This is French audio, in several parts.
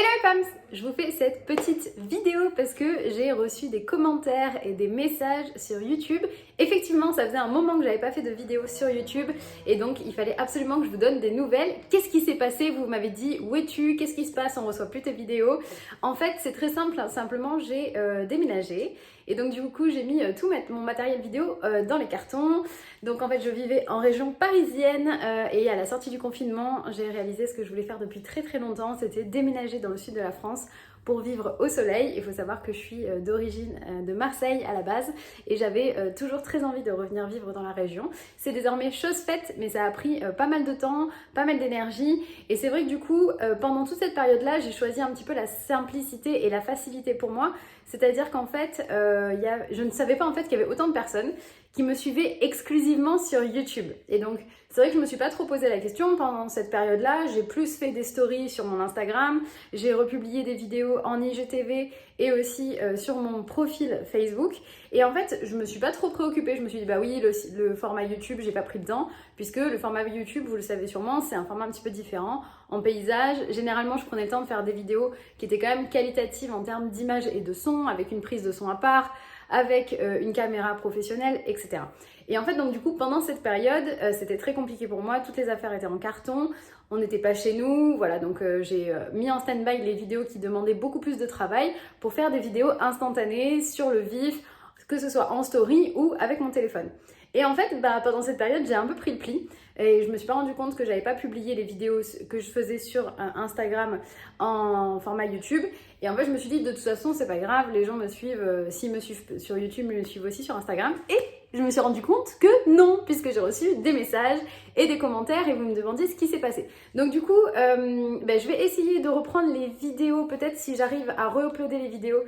Hello les femmes, je vous fais cette petite vidéo parce que j'ai reçu des commentaires et des messages sur YouTube. Effectivement, ça faisait un moment que j'avais pas fait de vidéo sur YouTube et donc il fallait absolument que je vous donne des nouvelles. Qu'est-ce qui s'est passé? Vous m'avez dit où es-tu? Qu'est-ce qui se passe? On reçoit plus tes vidéos. En fait, c'est très simple, simplement j'ai déménagé et donc du coup j'ai mis tout mon matériel vidéo dans les cartons. Donc en fait je vivais en région parisienne et à la sortie du confinement j'ai réalisé ce que je voulais faire depuis très longtemps, c'était déménager dans le sud de la France pour vivre au soleil. Il faut savoir que je suis d'origine de Marseille à la base et j'avais toujours très envie de revenir vivre dans la région. C'est désormais chose faite, mais ça a pris pas mal de temps, pas mal d'énergie et c'est vrai que du coup pendant toute cette période-là j'ai choisi un petit peu la simplicité et la facilité pour moi, c'est-à-dire qu'en fait je ne savais pas en fait qu'il y avait autant de personnes qui me suivaient exclusivement sur YouTube. Et donc, c'est vrai que je me suis pas trop posé la question pendant cette période-là. J'ai plus fait des stories sur mon Instagram, j'ai republié des vidéos en IGTV et aussi sur mon profil Facebook. Et en fait, je me suis pas trop préoccupée. Je me suis dit, bah oui, le format YouTube, j'ai pas pris de temps, puisque le format YouTube, vous le savez sûrement, c'est un format un petit peu différent. En paysage, généralement, je prenais le temps de faire des vidéos qui étaient quand même qualitatives en termes d'image et de son, avec une prise de son à part, avec une caméra professionnelle, etc. Et en fait, donc du coup, pendant cette période, c'était très compliqué pour moi. Toutes les affaires étaient en carton, on n'était pas chez nous, voilà. Donc j'ai mis en stand-by les vidéos qui demandaient beaucoup plus de travail pour faire des vidéos instantanées, sur le vif, que ce soit en story ou avec mon téléphone. Et en fait, pendant cette période, j'ai un peu pris le pli et je me suis pas rendu compte que j'avais pas publié les vidéos que je faisais sur Instagram en format YouTube. Et en fait, je me suis dit, de toute façon, c'est pas grave, les gens me suivent, s'ils me suivent sur YouTube, ils me suivent aussi sur Instagram. Et je me suis rendu compte que non, puisque j'ai reçu des messages et des commentaires et vous me demandiez ce qui s'est passé. Donc du coup, je vais essayer de reprendre les vidéos, peut-être si j'arrive à re-uploader les vidéos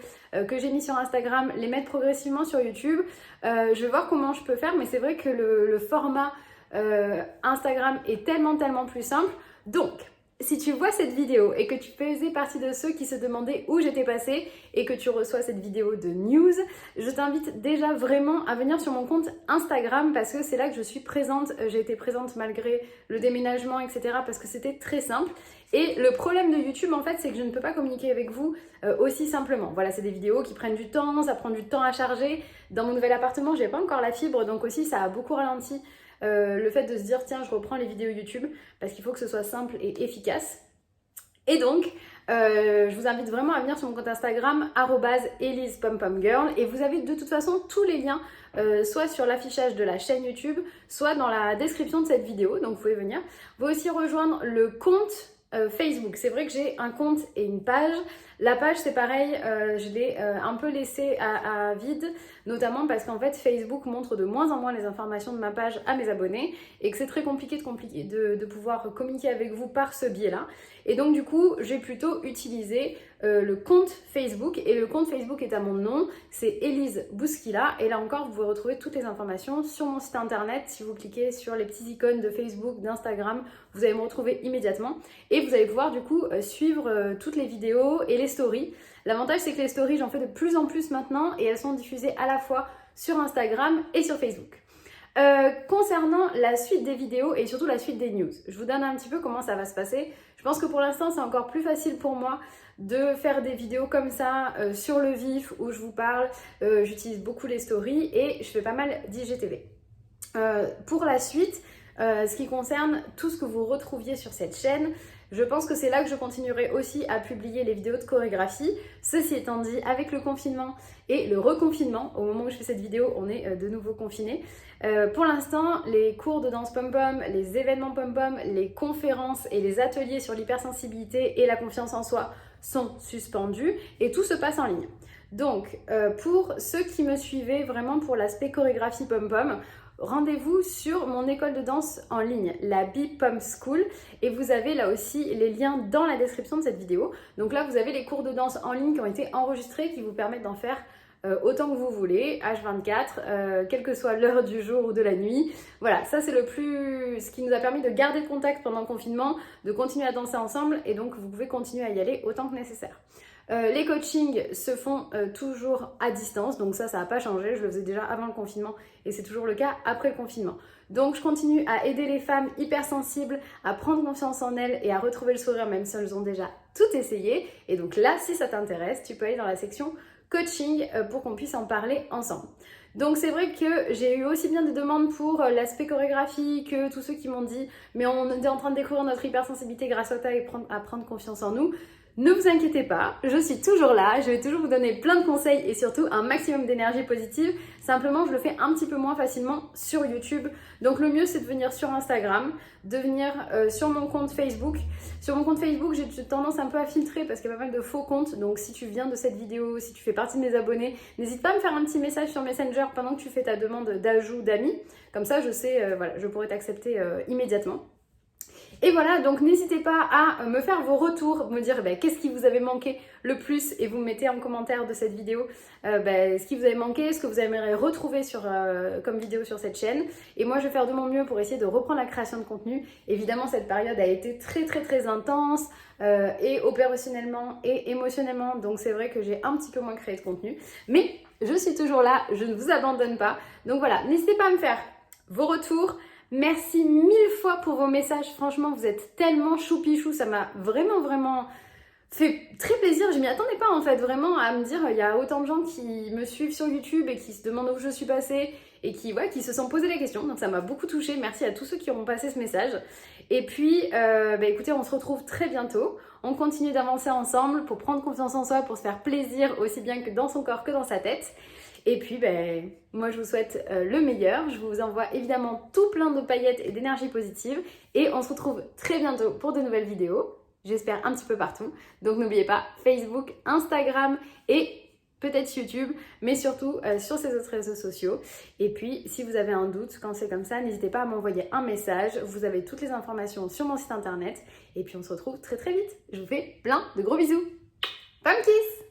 que j'ai mis sur Instagram, les mettre progressivement sur YouTube. Je vais voir comment je peux faire, mais c'est vrai que le format Instagram est tellement plus simple. Donc, si tu vois cette vidéo et que tu faisais partie de ceux qui se demandaient où j'étais passée et que tu reçois cette vidéo de news, je t'invite déjà vraiment à venir sur mon compte Instagram parce que c'est là que je suis présente. J'ai été présente malgré le déménagement, etc. parce que c'était très simple. Et le problème de YouTube, en fait, c'est que je ne peux pas communiquer avec vous aussi simplement. Voilà, c'est des vidéos qui prennent du temps, ça prend du temps à charger. Dans mon nouvel appartement, j'ai pas encore la fibre, donc aussi ça a beaucoup ralenti le fait de se dire tiens, je reprends les vidéos YouTube parce qu'il faut que ce soit simple et efficace. Et donc, je vous invite vraiment à venir sur mon compte Instagram @elise_pompomgirl et vous avez de toute façon tous les liens soit sur l'affichage de la chaîne YouTube, soit dans la description de cette vidéo, donc vous pouvez venir. Vous pouvez aussi rejoindre le compte Facebook. C'est vrai que j'ai un compte et une page. La page, c'est pareil, je l'ai un peu laissée à vide, notamment parce qu'en fait, Facebook montre de moins en moins les informations de ma page à mes abonnés et que c'est très compliqué de pouvoir communiquer avec vous par ce biais-là. Et donc, du coup, j'ai plutôt utilisé le compte Facebook et le compte Facebook est à mon nom, c'est Elise Bouskila et là encore, vous pouvez retrouver toutes les informations sur mon site internet. Si vous cliquez sur les petites icônes de Facebook, d'Instagram, vous allez me retrouver immédiatement et vous allez pouvoir du coup suivre toutes les vidéos et les stories. L'avantage, c'est que les stories, j'en fais de plus en plus maintenant et elles sont diffusées à la fois sur Instagram et sur Facebook. Concernant la suite des vidéos et surtout la suite des news, je vous donne un petit peu comment ça va se passer. Je pense que pour l'instant, c'est encore plus facile pour moi de faire des vidéos comme ça sur le vif où je vous parle. J'utilise beaucoup les stories et je fais pas mal d'IGTV. Pour la suite, ce qui concerne tout ce que vous retrouviez sur cette chaîne, je pense que c'est là que je continuerai aussi à publier les vidéos de chorégraphie. Ceci étant dit, avec le confinement et le reconfinement, au moment où je fais cette vidéo, on est de nouveau confiné. Pour l'instant, les cours de danse pom-pom, les événements pom-pom, les conférences et les ateliers sur l'hypersensibilité et la confiance en soi sont suspendus et tout se passe en ligne. Donc, pour ceux qui me suivaient vraiment pour l'aspect chorégraphie pom-pom, rendez-vous sur mon école de danse en ligne, la B-Pom School, et vous avez là aussi les liens dans la description de cette vidéo. Donc là, vous avez les cours de danse en ligne qui ont été enregistrés, qui vous permettent d'en faire autant que vous voulez, H24, quelle que soit l'heure du jour ou de la nuit. Voilà, ça c'est ce qui nous a permis de garder le contact pendant le confinement, de continuer à danser ensemble, et donc vous pouvez continuer à y aller autant que nécessaire. Les coachings se font toujours à distance, donc ça n'a pas changé, je le faisais déjà avant le confinement et c'est toujours le cas après le confinement. Donc je continue à aider les femmes hypersensibles à prendre confiance en elles et à retrouver le sourire même si elles ont déjà tout essayé. Et donc là, si ça t'intéresse, tu peux aller dans la section coaching pour qu'on puisse en parler ensemble. Donc c'est vrai que j'ai eu aussi bien des demandes pour l'aspect chorégraphie que tous ceux qui m'ont dit mais on est en train de découvrir notre hypersensibilité grâce à toi et à prendre confiance en nous. Ne vous inquiétez pas, je suis toujours là, je vais toujours vous donner plein de conseils et surtout un maximum d'énergie positive. Simplement, je le fais un petit peu moins facilement sur YouTube. Donc le mieux, c'est de venir sur Instagram, de venir sur mon compte Facebook. Sur mon compte Facebook, j'ai tendance un peu à filtrer parce qu'il y a pas mal de faux comptes. Donc si tu viens de cette vidéo, si tu fais partie de mes abonnés, n'hésite pas à me faire un petit message sur Messenger pendant que tu fais ta demande d'ajout d'amis. Comme ça, je sais, voilà, je pourrais t'accepter immédiatement. Et voilà, donc n'hésitez pas à me faire vos retours, me dire qu'est-ce qui vous avait manqué le plus et vous me mettez en commentaire de cette vidéo ce qui vous avait manqué, ce que vous aimeriez retrouver comme vidéo sur cette chaîne. Et moi, je vais faire de mon mieux pour essayer de reprendre la création de contenu. Évidemment, cette période a été très intense et opérationnellement et émotionnellement. Donc c'est vrai que j'ai un petit peu moins créé de contenu. Mais je suis toujours là, je ne vous abandonne pas. Donc voilà, n'hésitez pas à me faire vos retours. Merci 1000 fois pour vos messages, franchement vous êtes tellement choupichou, ça m'a vraiment fait très plaisir. Je m'y attendais pas en fait, vraiment à me dire il y a autant de gens qui me suivent sur YouTube et qui se demandent où je suis passée et qui se sont posé la question, donc ça m'a beaucoup touchée. Merci à tous ceux qui ont passé ce message. Et puis écoutez, on se retrouve très bientôt, on continue d'avancer ensemble pour prendre confiance en soi, pour se faire plaisir aussi bien que dans son corps que dans sa tête. Et puis, moi je vous souhaite le meilleur. Je vous envoie évidemment tout plein de paillettes et d'énergie positive. Et on se retrouve très bientôt pour de nouvelles vidéos. J'espère un petit peu partout. Donc n'oubliez pas Facebook, Instagram et peut-être YouTube, mais surtout sur ces autres réseaux sociaux. Et puis, si vous avez un doute quand c'est comme ça, n'hésitez pas à m'envoyer un message. Vous avez toutes les informations sur mon site internet. Et puis on se retrouve très vite. Je vous fais plein de gros bisous. Pomme kiss!